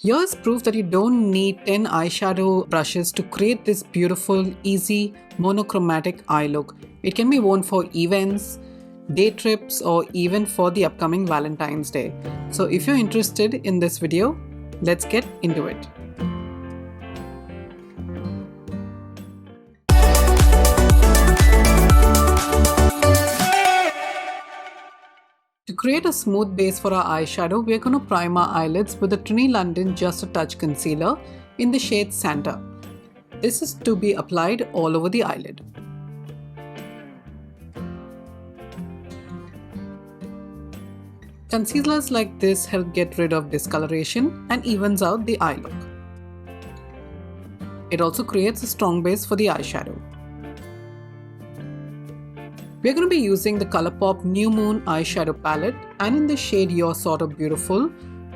Here's proof that you don't need 10 eyeshadow brushes to create this beautiful, easy, monochromatic eye look. It can be worn for events, day trips, or even for the upcoming Valentine's Day. So if you're interested in this video, let's get into it. To create a smooth base for our eyeshadow, we are going to prime our eyelids with the Trini London Just a Touch Concealer in the shade Santa. This is to be applied all over the eyelid. Concealers like this help get rid of discoloration and evens out the eye look. It also creates a strong base for the eyeshadow. We're going to be using the ColourPop New Moon eyeshadow palette, and in the shade You're Sort of Beautiful,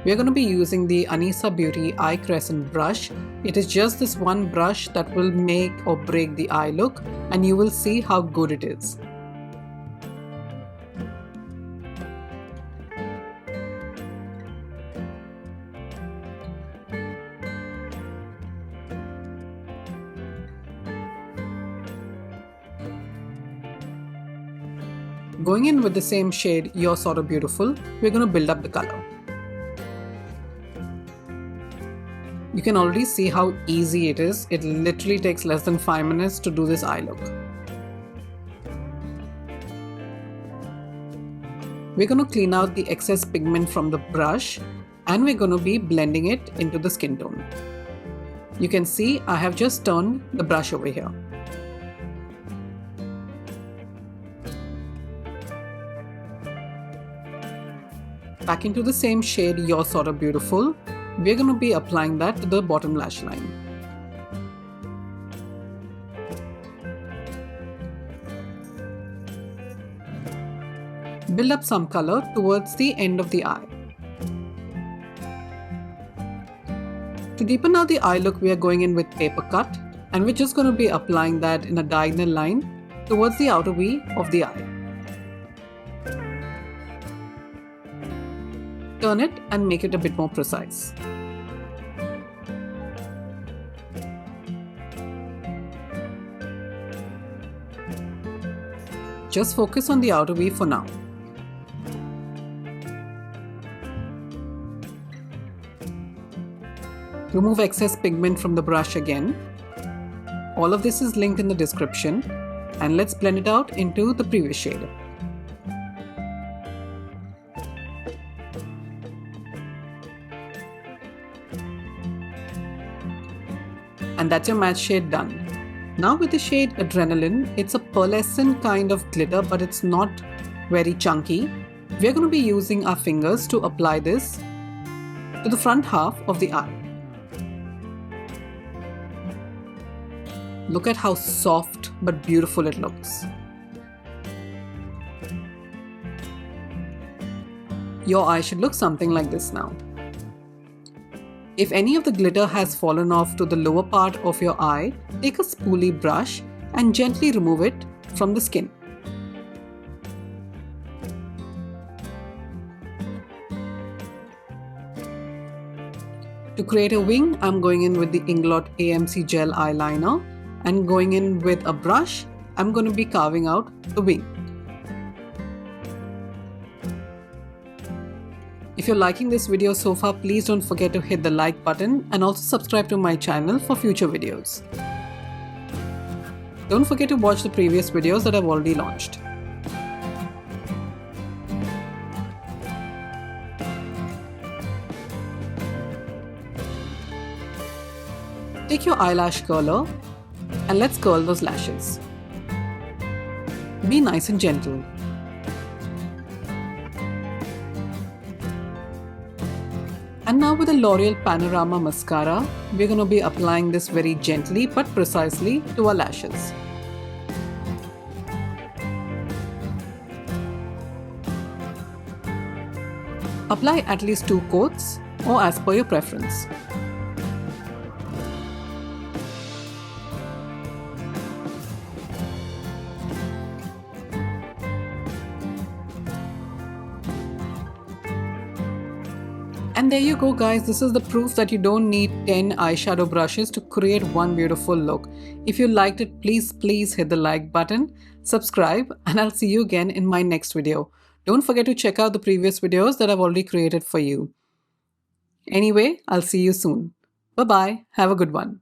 we're going to be using the Anisa Beauty Eye Crescent brush. It is just this one brush that will make or break the eye look, and you will see how good it is. Going in with the same shade, You're Sort of Beautiful, we're going to build up the color. You can already see how easy it is. It literally takes less than 5 minutes to do this eye look. We're going to clean out the excess pigment from the brush, and we're going to be blending it into the skin tone. You can see I have just turned the brush over here. Back into the same shade, You're Sort of Beautiful, we're going to be applying that to the bottom lash line. Build up some color towards the end of the eye. To deepen out the eye look, we are going in with Paper Cut, and we're just going to be applying that in a diagonal line towards the outer V of the eye. Turn it and make it a bit more precise. Just focus on the outer V for now. Remove excess pigment from the brush again. All of this is linked in the description, and let's blend it out into the previous shade. And that's your match shade done. Now with the shade Adrenaline, it's a pearlescent kind of glitter, but it's not very chunky. We're going to be using our fingers to apply this to the front half of the eye. Look at how soft but beautiful it looks. Your eye should look something like this now. If any of the glitter has fallen off to the lower part of your eye, take a spoolie brush and gently remove it from the skin. To create a wing, I'm going in with the Inglot AMC Gel Eyeliner, and going in with a brush, I'm going to be carving out the wing. If you're liking this video so far, please don't forget to hit the like button and also subscribe to my channel for future videos. Don't forget to watch the previous videos that I've already launched. Take your eyelash curler and let's curl those lashes. Be nice and gentle. And now with the L'Oreal Panorama Mascara, we're going to be applying this very gently but precisely to our lashes. Apply at least 2 coats or as per your preference. and And there you go, guys. This is the proof that you don't need 10 eyeshadow brushes to create one beautiful look. If you liked it, please hit the like button, subscribe, and I'll see you again in my next video. Don't forget to check out the previous videos that I've already created for you. Anyway, I'll see you soon. Bye-bye. Have a good one.